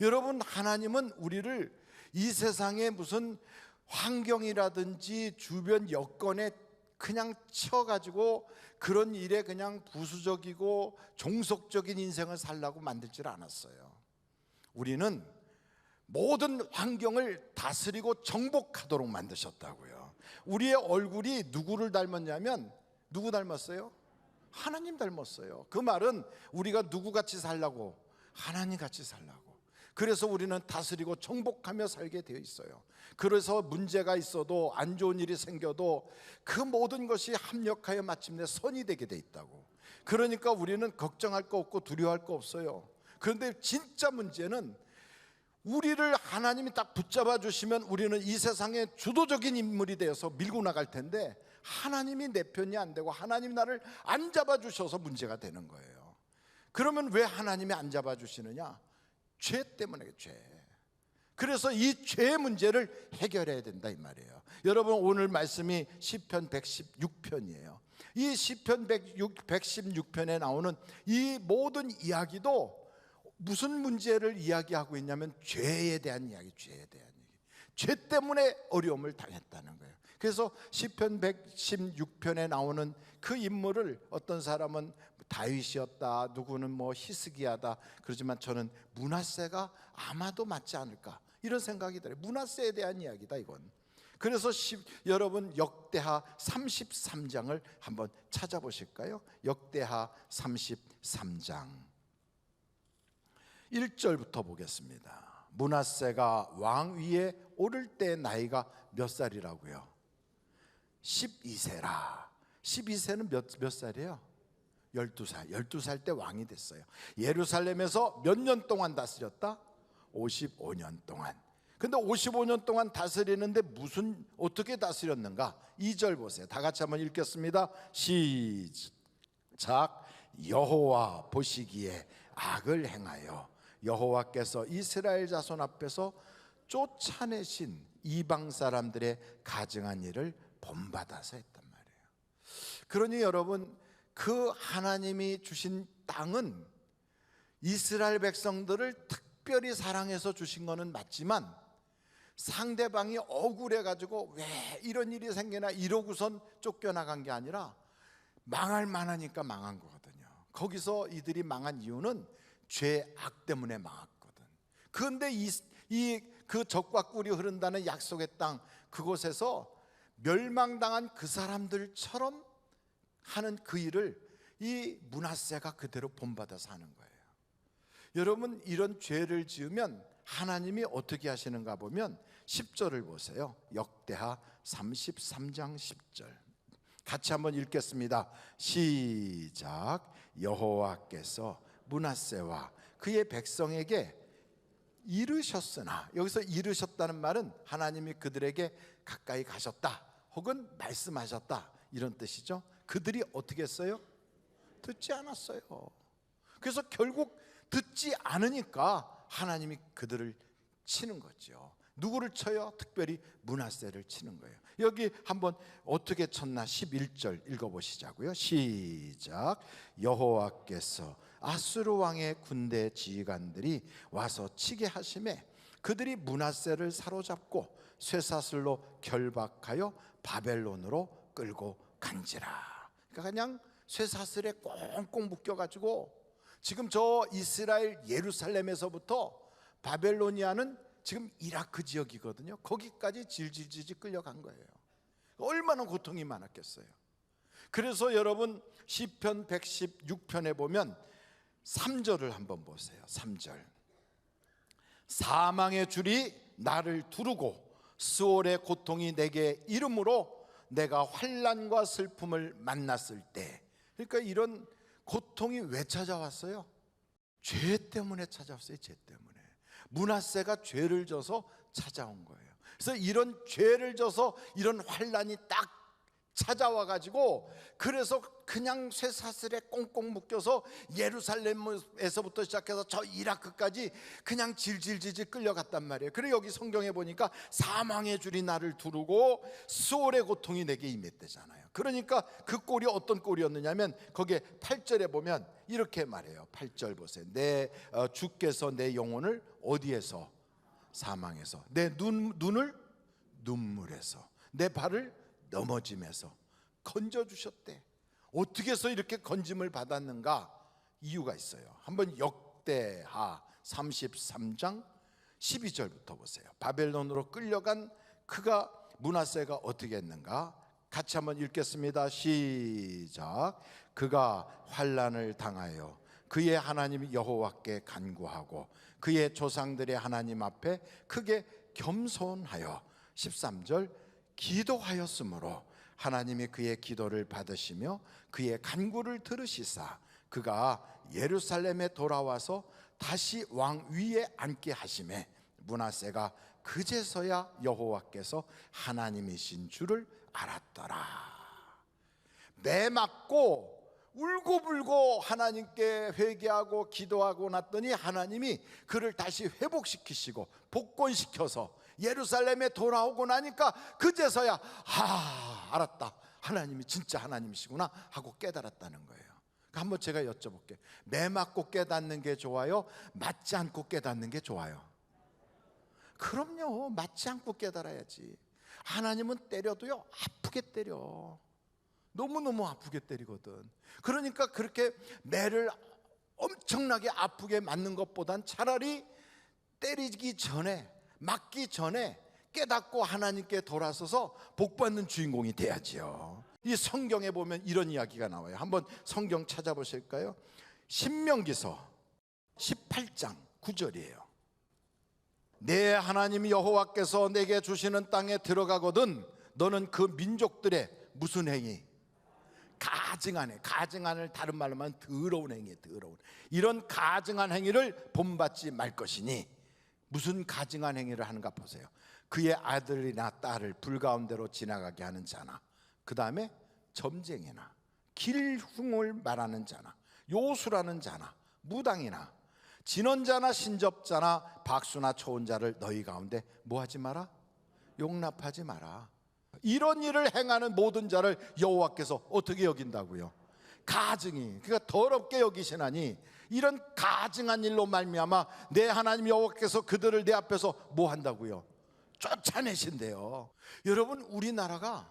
여러분, 하나님은 우리를 이 세상의 무슨 환경이라든지 주변 여건에 그냥 치여가지고 그런 일에 그냥 부수적이고 종속적인 인생을 살라고 만들질 않았어요. 우리는 모든 환경을 다스리고 정복하도록 만드셨다고요. 우리의 얼굴이 누구를 닮았냐면, 누구 닮았어요? 하나님 닮았어요. 그 말은 우리가 누구같이 살라고? 하나님같이 살라고. 그래서 우리는 다스리고 정복하며 살게 되어 있어요. 그래서 문제가 있어도, 안 좋은 일이 생겨도 그 모든 것이 합력하여 마침내 선이 되게 돼 있다고. 그러니까 우리는 걱정할 거 없고 두려워할 거 없어요. 그런데 진짜 문제는, 우리를 하나님이 딱 붙잡아 주시면 우리는 이 세상의 주도적인 인물이 되어서 밀고 나갈 텐데, 하나님이 내 편이 안 되고 하나님이 나를 안 잡아 주셔서 문제가 되는 거예요. 그러면 왜 하나님이 안 잡아 주시느냐? 죄 때문에. 죄. 그래서 이 죄의 문제를 해결해야 된다 이 말이에요. 여러분, 오늘 말씀이 시편 116편이에요. 이 시편 116편에 나오는 이 모든 이야기도 무슨 문제를 이야기하고 있냐면 죄에 대한 이야기, 죄에 대한 얘기. 죄 때문에 어려움을 당했다는 거예요. 그래서 시편 116편에 나오는 그 인물을 어떤 사람은 다윗이었다, 누구는 뭐 히스기야다 그러지만 저는 므낫세가 아마도 맞지 않을까 이런 생각이 들어요. 므낫세에 대한 이야기다 이건. 그래서 여러분, 역대하 33장을 한번 찾아보실까요? 역대하 33장 1절부터 보겠습니다. 므낫세가 왕 위에 오를 때 나이가 몇 살이라고요? 12세라. 12세는 몇 살이에요? 12살. 12살 때 왕이 됐어요. 예루살렘에서 몇 년 동안 다스렸다? 55년 동안. 근데 55년 동안 다스리는데 어떻게 다스렸는가? 2절 보세요. 다 같이 한번 읽겠습니다. 시작. 여호와 보시기에 악을 행하여 여호와께서 이스라엘 자손 앞에서 쫓아내신 이방 사람들의 가증한 일을 본받아서 했단 말이에요. 그러니 여러분, 그 하나님이 주신 땅은 이스라엘 백성들을 특별히 사랑해서 주신 거는 맞지만, 상대방이 억울해가지고 왜 이런 일이 생기나 이러고선 쫓겨나간 게 아니라 망할 만하니까 망한 거거든요. 거기서 이들이 망한 이유는 죄악 때문에 망했거든. 그런데 그 적과 꿀이 흐른다는 약속의 땅, 그곳에서 멸망당한 그 사람들처럼 하는 그 일을 이 므낫세가 그대로 본받아서 하는 거예요. 여러분, 이런 죄를 지으면 하나님이 어떻게 하시는가 보면 10절을 보세요. 역대하 33장 10절 같이 한번 읽겠습니다. 시작. 여호와께서 므낫세와 그의 백성에게 이르셨으나, 여기서 이르셨다는 말은 하나님이 그들에게 가까이 가셨다 혹은 말씀하셨다 이런 뜻이죠. 그들이 어떻게 했어요? 듣지 않았어요. 그래서 결국 듣지 않으니까 하나님이 그들을 치는 거죠. 누구를 쳐요? 특별히 므낫세를 치는 거예요. 여기 한번 어떻게 쳤나 11절 읽어보시자고요. 시작. 여호와께서 아수르 왕의 군대 지휘관들이 와서 치게 하심에 그들이 므낫세를 사로잡고 쇠사슬로 결박하여 바벨론으로 끌고 간지라. 그러니까 그냥 쇠사슬에 꽁꽁 묶여가지고 지금 저 이스라엘 예루살렘에서부터 바벨로니아는 지금 이라크 지역이거든요. 거기까지 질질질질 끌려간 거예요. 얼마나 고통이 많았겠어요. 그래서 여러분, 시편 116편에 보면 3절을 한번 보세요. 3절. 사망의 줄이 나를 두르고 스올의 고통이 내게 이름으로 내가 환난과 슬픔을 만났을 때. 그러니까 이런 고통이 왜 찾아왔어요? 죄 때문에 찾아왔어요. 죄 때문에. 므낫세가 죄를 져서 찾아온 거예요. 그래서 이런 죄를 져서 이런 환난이 딱 찾아와 가지고 그래서 그냥 쇠사슬에 꽁꽁 묶여서 예루살렘에서부터 시작해서 저 이라크까지 그냥 질질질질 끌려갔단 말이에요. 그리고 여기 성경에 보니까 사망의 줄이 나를 두르고 수월의 고통이 내게 임했대잖아요. 그러니까 그 꼴이 어떤 꼴이었느냐면 거기에 8절에 보면 이렇게 말해요. 8절 보세요. 주께서 내 영혼을 어디에서? 사망에서. 내 눈을 눈물에서, 내 발을 넘어짐에서 건져주셨대. 어떻게 해서 이렇게 건짐을 받았는가? 이유가 있어요. 한번 역대하 33장 12절부터 보세요. 바벨론으로 끌려간 므낫세가 어떻게 했는가? 같이 한번 읽겠습니다. 시작. 그가 환난을 당하여 그의 하나님 여호와께 간구하고 그의 조상들의 하나님 앞에 크게 겸손하여 13절 기도하였으므로 하나님이 그의 기도를 받으시며 그의 간구를 들으시사 그가 예루살렘에 돌아와서 다시 왕 위에 앉게 하시매 므낫세가 그제서야 여호와께서 하나님이신 줄을 알았더라. 매 맞고 울고불고 하나님께 회개하고 기도하고 났더니 하나님이 그를 다시 회복시키시고 복권시켜서 예루살렘에 돌아오고 나니까 그제서야 알았다, 하나님이 진짜 하나님이시구나 하고 깨달았다는 거예요. 한번 제가 여쭤볼게요. 매 맞고 깨닫는 게 좋아요? 맞지 않고 깨닫는 게 좋아요? 그럼요, 맞지 않고 깨달아야지. 하나님은 때려도요 아프게 때려. 너무너무 아프게 때리거든. 그러니까 그렇게 매를 엄청나게 아프게 맞는 것보단 차라리 때리기 전에, 맞기 전에 깨닫고 하나님께 돌아서서 복받는 주인공이 돼야지요. 이 성경에 보면 이런 이야기가 나와요. 한번 성경 찾아보실까요? 신명기서 18장 9절이에요. 내 하나님 여호와께서 내게 주시는 땅에 들어가거든 너는 그 민족들의 무슨 행위? 가증한 행, 가증한을 다른 말로 하면 더러운 행위, 더러운. 이런 가증한 행위를 본받지 말 것이니 무슨 가증한 행위를 하는가 보세요. 그의 아들이나 딸을 불 가운데로 지나가게 하는 자나, 그 다음에 점쟁이나 길흉을 말하는 자나, 요술하는 자나, 무당이나 진언자나 신접자나 박수나 초혼자를 너희 가운데 뭐하지 마라? 용납하지 마라. 이런 일을 행하는 모든 자를 여호와께서 어떻게 여긴다고요? 가증이, 그러니까 더럽게 여기시나니 이런 가증한 일로 말미암아 내 하나님 여호와께서 그들을 내 앞에서 뭐 한다고요? 쫓아내신대요. 여러분, 우리나라가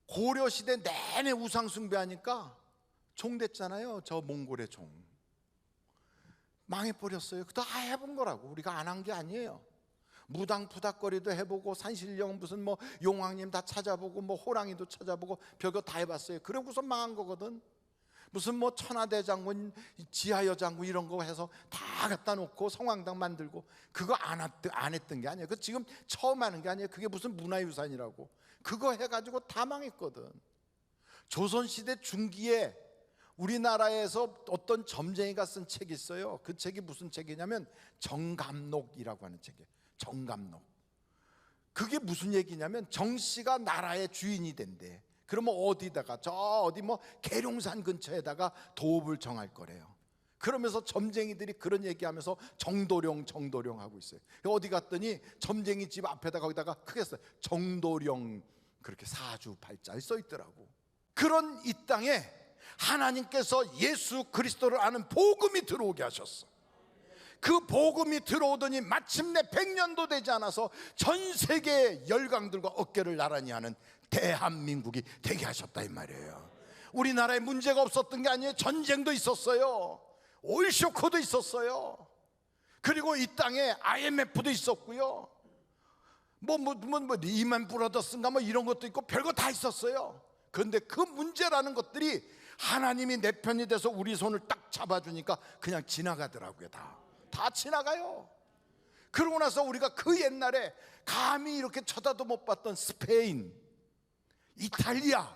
고려시대 내내 우상 숭배하니까 종 됐잖아요. 저 몽골의 종 망해버렸어요. 그거 다 해본 거라고. 우리가 안 한 게 아니에요. 무당푸닥거리도 해보고 산신령 무슨 뭐 용왕님 다 찾아보고 뭐 호랑이도 찾아보고 별거 다 해봤어요. 그러고서 망한 거거든. 무슨 뭐 천하대장군, 지하여장군 이런 거 해서 다 갖다 놓고 성황당 만들고 그거 안 했던 게 아니에요. 그 지금 처음 하는 게 아니에요. 그게 무슨 문화유산이라고. 그거 해가지고 다 망했거든. 조선시대 중기에 우리나라에서 어떤 점쟁이가 쓴 책이 있어요. 그 책이 무슨 책이냐면 정감록이라고 하는 책이에요. 정감록. 그게 무슨 얘기냐면 정씨가 나라의 주인이 된대. 그러면 어디다가 저 어디 뭐 계룡산 근처에다가 도읍을 정할 거래요. 그러면서 점쟁이들이 그런 얘기하면서 정도령 하고 있어요. 어디 갔더니 점쟁이 집 앞에다 거기다가 크게 써요. 정도령 그렇게 사주팔자에 써 있더라고. 그런 이 땅에 하나님께서 예수 그리스도를 아는 복음이 들어오게 하셨어. 그 복음이 들어오더니 마침내 100년도 되지 않아서 전 세계의 열강들과 어깨를 나란히 하는 대한민국이 되게 하셨다 이 말이에요. 우리나라에 문제가 없었던 게 아니에요. 전쟁도 있었어요. 오일쇼크도 있었어요. 그리고 이 땅에 IMF도 있었고요. 뭐 리만 브라더스인가 뭐 이런 것도 있고 별거 다 있었어요. 그런데 그 문제라는 것들이 하나님이 내 편이 돼서 우리 손을 딱 잡아주니까 그냥 지나가더라고요. 다 지나가요. 그러고 나서 우리가 그 옛날에 감히 이렇게 쳐다도 못 봤던 스페인, 이탈리아,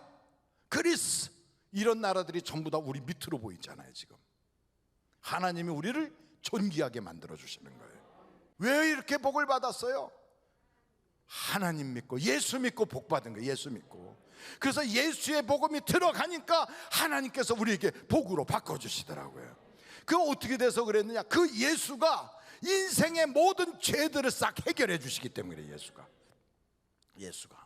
그리스 이런 나라들이 전부 다 우리 밑으로 보이잖아요. 지금 하나님이 우리를 존귀하게 만들어 주시는 거예요. 왜 이렇게 복을 받았어요? 하나님 믿고 예수 믿고 복 받은 거예요. 예수 믿고. 그래서 예수의 복음이 들어가니까 하나님께서 우리에게 복으로 바꿔주시더라고요. 그 어떻게 돼서 그랬느냐? 그 예수가 인생의 모든 죄들을 싹 해결해 주시기 때문에. 예수가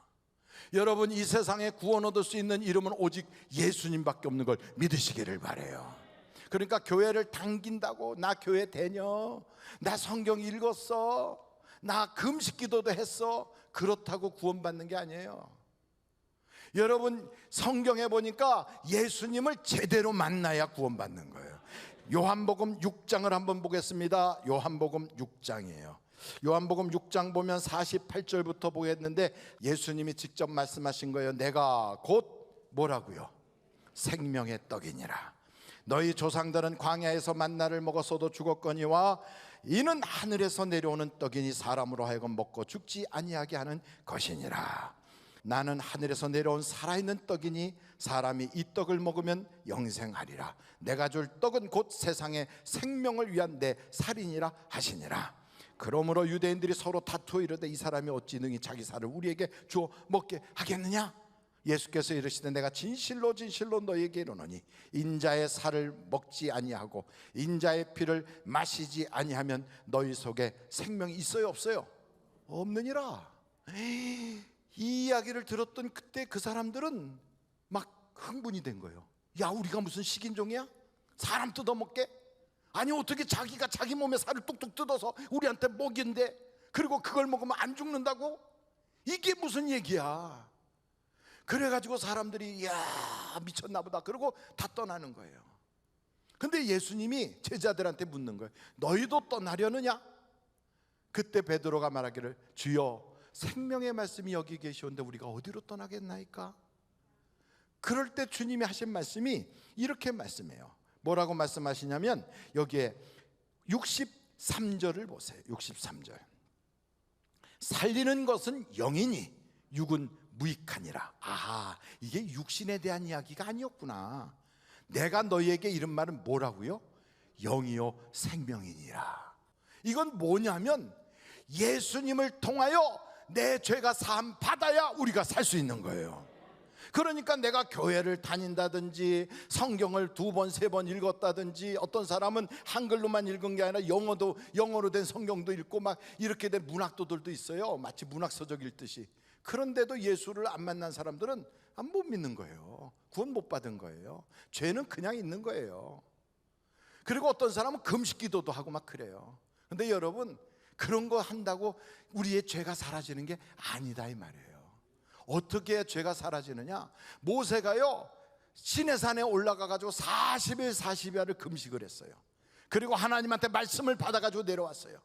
여러분, 이 세상에 구원 얻을 수 있는 이름은 오직 예수님밖에 없는 걸 믿으시기를 바라요. 그러니까 교회를 당긴다고, 나 교회 다녀, 나 성경 읽었어, 나 금식 기도도 했어, 그렇다고 구원받는 게 아니에요. 여러분, 성경에 보니까 예수님을 제대로 만나야 구원받는 거예요. 요한복음 6장을 한번 보겠습니다. 요한복음 6장이에요. 요한복음 6장 보면 48절부터 보겠는데, 예수님이 직접 말씀하신 거예요. 내가 곧 뭐라고요? 생명의 떡이니라. 너희 조상들은 광야에서 만나를 먹었어도 죽었거니와 이는 하늘에서 내려오는 떡이니 사람으로 하여금 먹고 죽지 아니하게 하는 것이니라. 나는 하늘에서 내려온 살아있는 떡이니 사람이 이 떡을 먹으면 영생하리라. 내가 줄 떡은 곧 세상의 생명을 위한 내 살이니라 하시니라. 그러므로 유대인들이 서로 다투어 이르되 이 사람이 어찌 능히 자기 살을 우리에게 주어 먹게 하겠느냐? 예수께서 이르시되 내가 진실로 진실로 너희에게 이르노니 인자의 살을 먹지 아니하고 인자의 피를 마시지 아니하면 너희 속에 생명이 있어요, 없어요? 없느니라. 이 이야기를 들었던 그때 그 사람들은 막 흥분이 된 거예요. 야, 우리가 무슨 식인종이야? 사람 뜯어먹게? 아니, 어떻게 자기가 자기 몸에 살을 뚝뚝 뜯어서 우리한테 먹인대? 그리고 그걸 먹으면 안 죽는다고? 이게 무슨 얘기야? 그래가지고 사람들이 야, 미쳤나 보다 그러고 다 떠나는 거예요. 근데 예수님이 제자들한테 묻는 거예요. 너희도 떠나려느냐? 그때 베드로가 말하기를 주여, 생명의 말씀이 여기 계시온데 우리가 어디로 떠나겠나이까? 그럴 때 주님이 하신 말씀이 이렇게 말씀해요. 뭐라고 말씀하시냐면 여기에 63절을 보세요. 63절. 살리는 것은 영이니 육은 무익하니라. 아, 이게 육신에 대한 이야기가 아니었구나. 내가 너희에게 이런 말은 뭐라고요? 영이요 생명이니라. 이건 뭐냐면 예수님을 통하여 내 죄가 사함 받아야 우리가 살 수 있는 거예요. 그러니까 내가 교회를 다닌다든지 성경을 2번, 3번 읽었다든지, 어떤 사람은 한글로만 읽은 게 아니라 영어로 된 성경도 읽고 막 이렇게 된 문학도들도 있어요. 마치 문학서적 읽듯이. 그런데도 예수를 안 만난 사람들은 못 믿는 거예요. 구원 못 받은 거예요. 죄는 그냥 있는 거예요. 그리고 어떤 사람은 금식 기도도 하고 막 그래요. 근데 여러분, 그런 거 한다고 우리의 죄가 사라지는 게 아니다 이 말이에요. 어떻게 죄가 사라지느냐? 모세가요 시내산에 올라가가지고 40일 40야를 금식을 했어요. 그리고 하나님한테 말씀을 받아가지고 내려왔어요.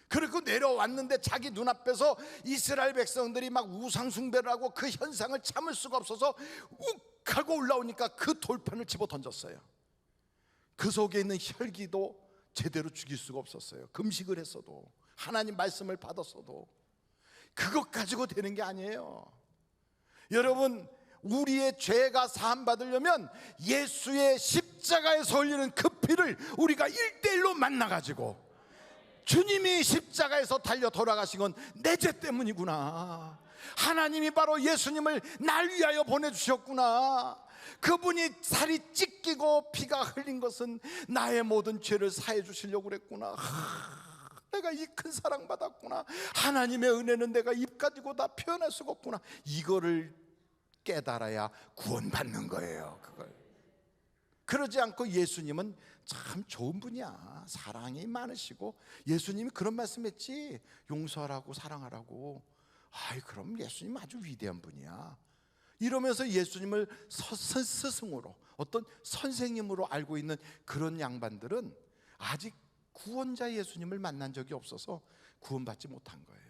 그리고 내려왔는데 자기 눈앞에서 이스라엘 백성들이 막 우상 숭배를 하고 그 현상을 참을 수가 없어서 욱 하고 올라오니까 그 돌판을 집어 던졌어요. 그 속에 있는 혈기도 제대로 죽일 수가 없었어요. 금식을 했어도, 하나님 말씀을 받았어도. 그것 가지고 되는 게 아니에요. 여러분, 우리의 죄가 사함 받으려면 예수의 십자가에서 흘리는 그 피를 우리가 1:1로 만나가지고, 주님이 십자가에서 달려 돌아가신 건 내 죄 때문이구나, 하나님이 바로 예수님을 날 위하여 보내주셨구나, 그분이 살이 찢기고 피가 흘린 것은 나의 모든 죄를 사해 주시려고 그랬구나, 내가 이 큰 사랑 받았구나, 하나님의 은혜는 내가 입 가지고 다 표현할 수가 없구나, 이거를 깨달아야 구원받는 거예요. 그걸. 그러지 않고 예수님은 참 좋은 분이야, 사랑이 많으시고, 예수님이 그런 말씀했지, 용서하라고 사랑하라고. 아이, 그럼 예수님 아주 위대한 분이야 이러면서 예수님을 스승으로, 어떤 선생님으로 알고 있는 그런 양반들은 아직 구원자 예수님을 만난 적이 없어서 구원받지 못한 거예요.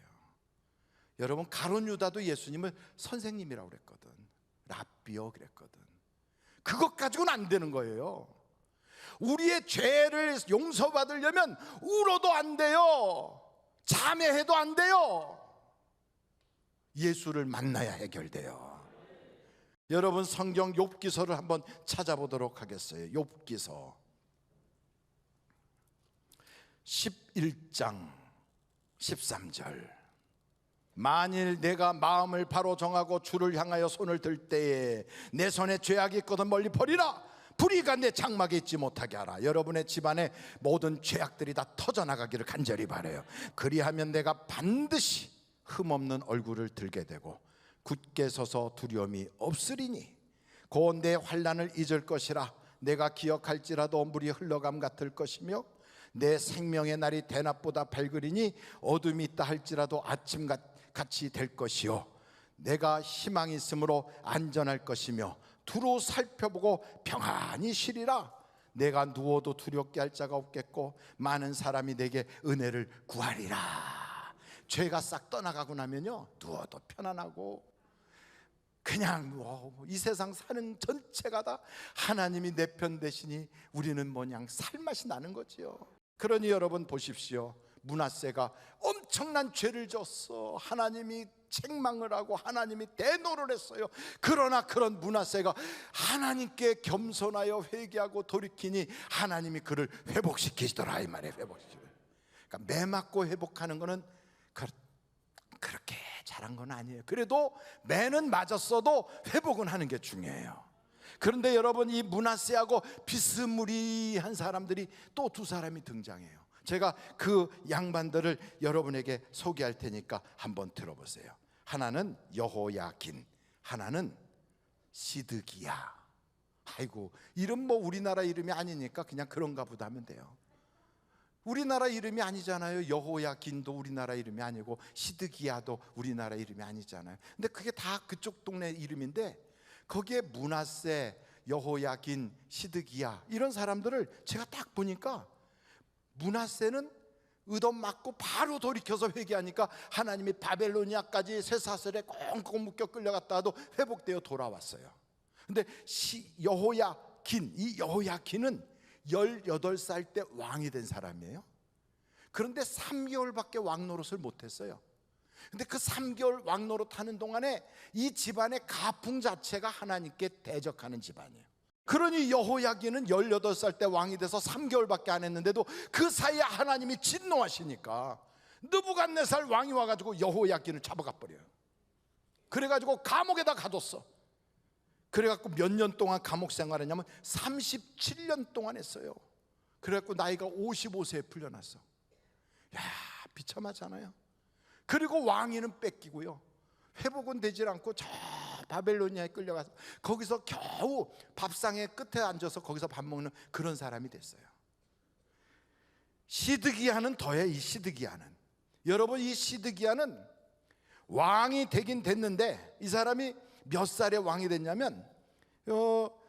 여러분, 가룟 유다도 예수님을 선생님이라고 그랬거든. 랍비요 그랬거든. 그것 가지고는 안 되는 거예요. 우리의 죄를 용서받으려면 울어도 안 돼요. 자매해도 안 돼요. 예수를 만나야 해결돼요. 여러분, 성경 욥기서를 한번 찾아보도록 하겠어요. 욥기서 11장 13절. 만일 내가 마음을 바로 정하고 주를 향하여 손을 들 때에 내 손에 죄악이 있거든 멀리 버리라. 불의가 내 장막에 있지 못하게 하라. 여러분의 집안에 모든 죄악들이 다 터져나가기를 간절히 바라요. 그리하면 내가 반드시 흠없는 얼굴을 들게 되고 굳게 서서 두려움이 없으리니 곧 내 환난을 잊을 것이라. 내가 기억할지라도 물이 흘러감 같을 것이며 내 생명의 날이 대낮보다 밝으리니 어둠이 있다 할지라도 아침같이 될 것이요 내가 희망이 있으므로 안전할 것이며 두루 살펴보고 평안히 쉬리라. 내가 누워도 두렵게 할 자가 없겠고 많은 사람이 내게 은혜를 구하리라. 죄가 싹 떠나가고 나면요 누워도 편안하고 그냥 이 세상 사는 전체가 다 하나님이 내 편 되시니 우리는 뭐냥 살맛이 나는 거지요. 그러니 여러분 보십시오. 므낫세가 엄청난 죄를 졌어. 하나님이 책망을 하고 하나님이 대노를 했어요. 그러나 그런 므낫세가 하나님께 겸손하여 회개하고 돌이키니 하나님이 그를 회복시키시더라 이 말이에요. 회복시키고. 그러니까 매 맞고 회복하는 거는 그렇게 잘한 건 아니에요. 그래도 매는 맞았어도 회복은 하는 게 중요해요. 그런데 여러분 이 므낫세하고 비스무리한 사람들이 또 두 사람이 등장해요. 제가 그 양반들을 여러분에게 소개할 테니까 한번 들어보세요. 하나는 여호야긴, 하나는 시드기야. 아이고 이름 뭐 우리나라 이름이 아니니까 그냥 그런가 보다 하면 돼요. 우리나라 이름이 아니잖아요. 여호야긴도 우리나라 이름이 아니고 시드기야도 우리나라 이름이 아니잖아요. 근데 그게 다 그쪽 동네 이름인데 거기에 므낫세, 여호야긴, 시드기야 이런 사람들을 제가 딱 보니까 므낫세는 의도 맞고 바로 돌이켜서 회개하니까 하나님이 바벨로니아까지 쇠사슬에 꽁꽁 묶여 끌려갔다가도 회복되어 돌아왔어요. 근데 여호야긴, 이 여호야긴은 18살 때 왕이 된 사람이에요. 그런데 3개월밖에 왕 노릇을 못했어요. 근데 그 3개월 왕 노릇 하는 동안에 이 집안의 가풍 자체가 하나님께 대적하는 집안이에요. 그러니 여호야긴은 18살 때 왕이 돼서 3개월밖에 안 했는데도 그 사이에 하나님이 진노하시니까 느부갓네살 왕이 와가지고 여호야긴을 잡아가 버려요. 그래가지고 감옥에다 가뒀어. 그래갖고 몇 년 동안 감옥 생활했냐면 37년 동안 했어요. 그래갖고 나이가 55세에 풀려났어. 야, 비참하잖아요. 그리고 왕위는 뺏기고요. 회복은 되질 않고 저 바벨로니아에 끌려가서 거기서 겨우 밥상의 끝에 앉아서 거기서 밥 먹는 그런 사람이 됐어요. 시드기야는 더해. 이 시드기야는, 여러분 이 시드기야는 왕이 되긴 됐는데 이 사람이 몇 살에 왕이 됐냐면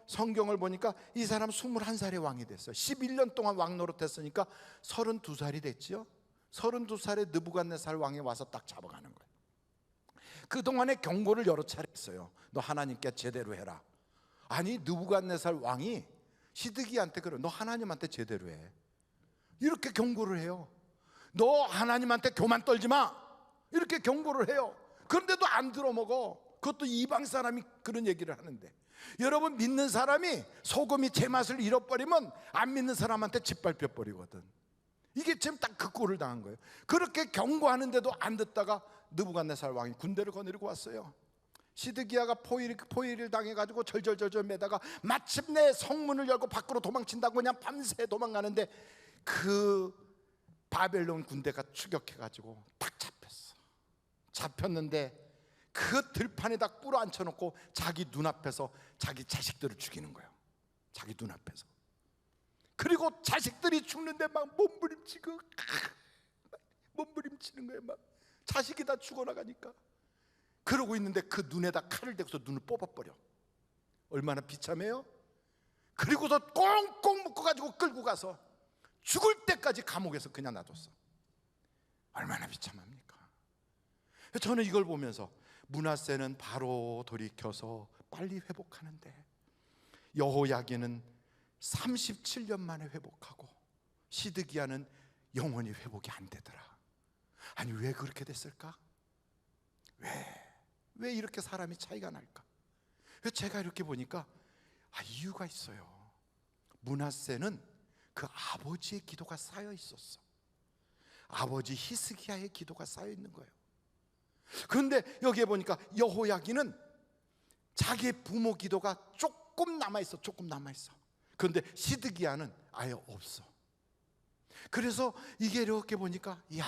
성경을 보니까 이 사람 21살에 왕이 됐어요. 11년 동안 왕 노릇했으니까 32살이 됐죠. 32살에 느부갓네살 왕이 와서 딱 잡아가는 거예요. 그동안에 경고를 여러 차례 했어요. 너 하나님께 제대로 해라. 아니 느부갓네살 왕이 시드기야한테 그래. 너 하나님한테 제대로 해. 이렇게 경고를 해요. 너 하나님한테 교만 떨지 마. 이렇게 경고를 해요. 그런데도 안 들어먹어. 그것도 이방 사람이 그런 얘기를 하는데, 여러분 믿는 사람이 소금이 제맛을 잃어버리면 안 믿는 사람한테 짓밟혀 버리거든. 이게 지금 딱 그 꼴을 당한 거예요. 그렇게 경고하는데도 안 듣다가 느부갓네살 왕이 군대를 거느리고 왔어요. 시드기야가 포위를 당해가지고 절절절절 매다가 마침내 성문을 열고 밖으로 도망친다고 그냥 밤새 도망가는데 그 바벨론 군대가 추격해가지고 딱 잡혔어. 잡혔는데 그 들판에다 꿇어 앉혀놓고 자기 눈앞에서 자기 자식들을 죽이는 거예요. 자기 눈앞에서. 그리고 자식들이 죽는데 막 몸부림치고 몸부림치는 거예요. 막 자식이 다 죽어나가니까. 그러고 있는데 그 눈에다 칼을 대고서 눈을 뽑아버려. 얼마나 비참해요. 그리고서 꽁꽁 묶어가지고 끌고 가서 죽을 때까지 감옥에서 그냥 놔뒀어. 얼마나 비참합니까? 저는 이걸 보면서 므낫세는 바로 돌이켜서 빨리 회복하는데 여호야긴은 37년 만에 회복하고 시드기야는 영원히 회복이 안 되더라. 아니 왜 그렇게 됐을까? 왜 이렇게 사람이 차이가 날까? 제가 이렇게 보니까 이유가 있어요. 므낫세는 그 아버지의 기도가 쌓여 있었어. 아버지 히스기야의 기도가 쌓여 있는 거예요. 그런데 여기에 보니까 여호야긴은 자기의 부모 기도가 조금 남아있어. 그런데 시드기야는 아예 없어. 그래서 이게 이렇게 보니까, 야,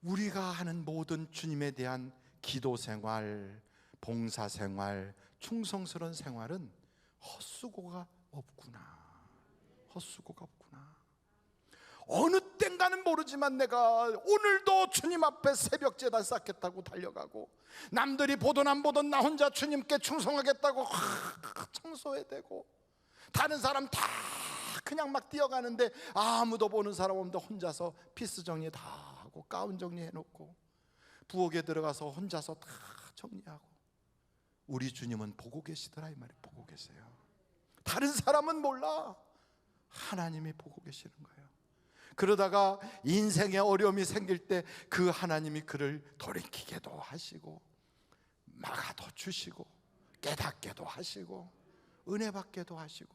우리가 하는 모든 주님에 대한 기도 생활, 봉사 생활, 충성스러운 생활은 헛수고가 없구나. 어느 땐가는 모르지만 내가 오늘도 주님 앞에 새벽 제단 쌓겠다고 달려가고, 남들이 보던 안 보던 나 혼자 주님께 충성하겠다고 청소해야 되고, 다른 사람 다 그냥 막 뛰어가는데 아무도 보는 사람 없는데 혼자서 피스 정리 다 하고, 가운 정리해놓고, 부엌에 들어가서 혼자서 다 정리하고. 우리 주님은 보고 계시더라, 이 말이에요. 보고 계세요. 다른 사람은 몰라. 하나님이 보고 계시는 거예요. 그러다가 인생에 어려움이 생길 때 그 하나님이 그를 돌이키게도 하시고, 막아도 주시고, 깨닫게도 하시고, 은혜 받게도 하시고.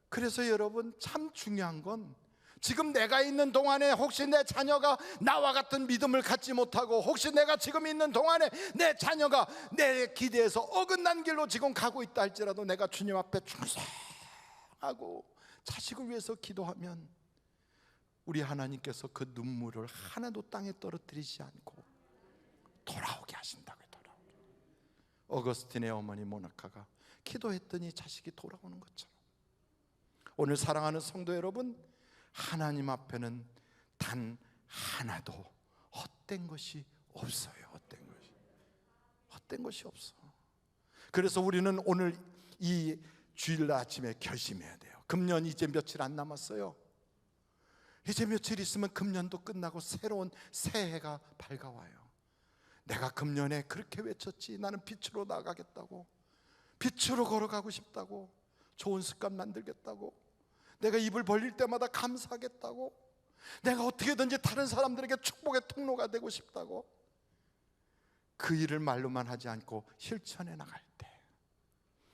그래서 여러분, 참 중요한 건, 지금 내가 있는 동안에 혹시 내 자녀가 나와 같은 믿음을 갖지 못하고, 혹시 내가 지금 있는 동안에 내 자녀가 내 기대에서 어긋난 길로 지금 가고 있다 할지라도, 내가 주님 앞에 충성하고 자식을 위해서 기도하면 우리 하나님께서 그 눈물을 하나도 땅에 떨어뜨리지 않고 돌아오게 하신다고요. 돌아오게. 어거스틴의 어머니 모나카가 기도했더니 자식이 돌아오는 것처럼, 오늘 사랑하는 성도 여러분, 하나님 앞에는 단 하나도 헛된 것이 없어요. 헛된 것이 없어. 그래서 우리는 오늘 이 주일 아침에 결심해야 돼요. 금년 이제 며칠 안 남았어요. 이제 며칠 있으면 금년도 끝나고 새로운 새해가 밝아와요. 내가 금년에 그렇게 외쳤지. 나는 빛으로 나가겠다고, 빛으로 걸어가고 싶다고, 좋은 습관 만들겠다고, 내가 입을 벌릴 때마다 감사하겠다고, 내가 어떻게든지 다른 사람들에게 축복의 통로가 되고 싶다고, 그 일을 말로만 하지 않고 실천해 나갈 때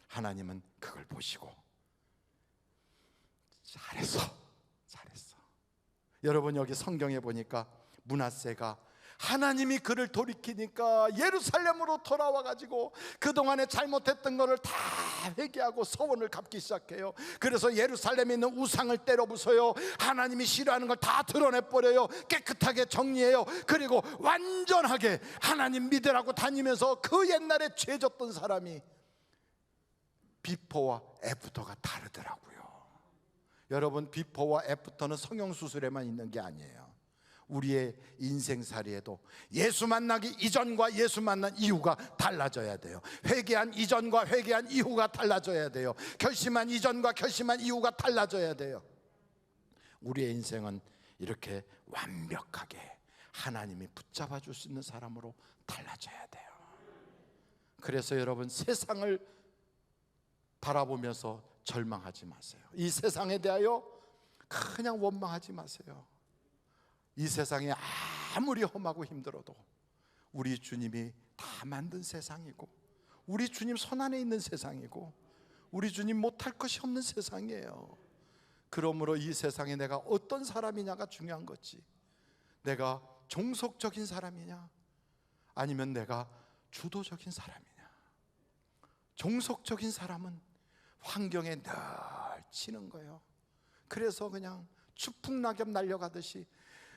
하나님은 그걸 보시고 잘했어. 여러분, 여기 성경에 보니까 므낫세가 하나님이 그를 돌이키니까 예루살렘으로 돌아와가지고 그동안에 잘못했던 것을 다 회개하고 서원을 갚기 시작해요. 그래서 예루살렘에 있는 우상을 때려 부숴요. 하나님이 싫어하는 걸 다 드러내버려요. 깨끗하게 정리해요. 그리고 완전하게 하나님 믿으라고 다니면서 그 옛날에 죄 졌던 사람이 비포와 애프터가 다르더라고요. 여러분, 비포와 애프터는 성형수술에만 있는 게 아니에요. 우리의 인생살이에도 예수 만나기 이전과 예수 만난 이후가 달라져야 돼요. 회개한 이전과 회개한 이후가 달라져야 돼요. 결심한 이전과 결심한 이후가 달라져야 돼요. 우리의 인생은 이렇게 완벽하게 하나님이 붙잡아 줄 수 있는 사람으로 달라져야 돼요. 그래서 여러분, 세상을 바라보면서 절망하지 마세요. 이 세상에 대하여 그냥 원망하지 마세요. 이 세상이 아무리 험하고 힘들어도 우리 주님이 다 만든 세상이고, 우리 주님 손안에 있는 세상이고, 우리 주님 못할 것이 없는 세상이에요. 그러므로 이 세상에 내가 어떤 사람이냐가 중요한 거지. 내가 종속적인 사람이냐, 아니면 내가 주도적인 사람이냐. 종속적인 사람은 환경에 늘 치는 거예요. 그래서 그냥 추풍낙엽 날려가듯이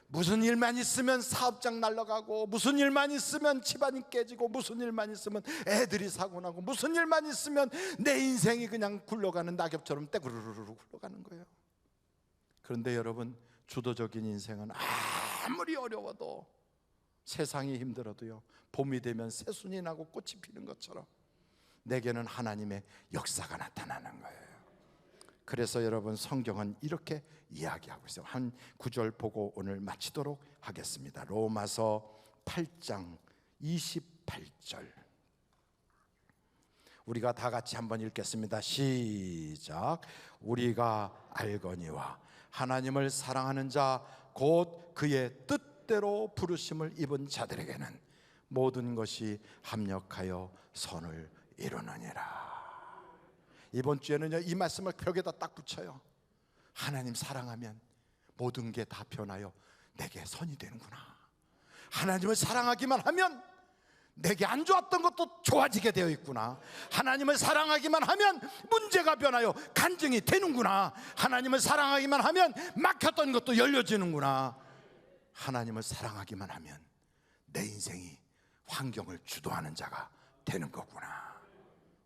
무슨 일만 있으면 사업장 날아가고, 무슨 일만 있으면 집안이 깨지고, 무슨 일만 있으면 애들이 사고나고, 무슨 일만 있으면 내 인생이 그냥 굴러가는 낙엽처럼 떼구르르르 굴러가는 거예요. 그런데 여러분, 주도적인 인생은 아무리 어려워도, 세상이 힘들어도요, 봄이 되면 새순이 나고 꽃이 피는 것처럼 내게는 하나님의 역사가 나타나는 거예요. 그래서 여러분, 성경은 이렇게 이야기하고 있어요. 한 구절 보고 오늘 마치도록 하겠습니다. 로마서 8장 28절, 우리가 다 같이 한번 읽겠습니다. 시작. 우리가 알거니와 하나님을 사랑하는 자 곧 그의 뜻대로 부르심을 입은 자들에게는 모든 것이 합력하여 선을 이루느니라. 이번 주에는요, 이 말씀을 벽에다 딱 붙여요. 하나님 사랑하면 모든 게 다 변하여 내게 선이 되는구나. 하나님을 사랑하기만 하면 내게 안 좋았던 것도 좋아지게 되어 있구나. 하나님을 사랑하기만 하면 문제가 변하여 간증이 되는구나. 하나님을 사랑하기만 하면 막혔던 것도 열려지는구나. 하나님을 사랑하기만 하면 내 인생이 환경을 주도하는 자가 되는 거구나.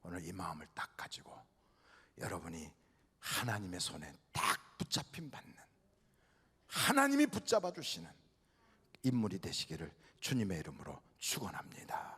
오늘 이 마음을 딱 가지고 여러분이 하나님의 손에 딱 붙잡힘 받는, 하나님이 붙잡아 주시는 인물이 되시기를 주님의 이름으로 축원합니다.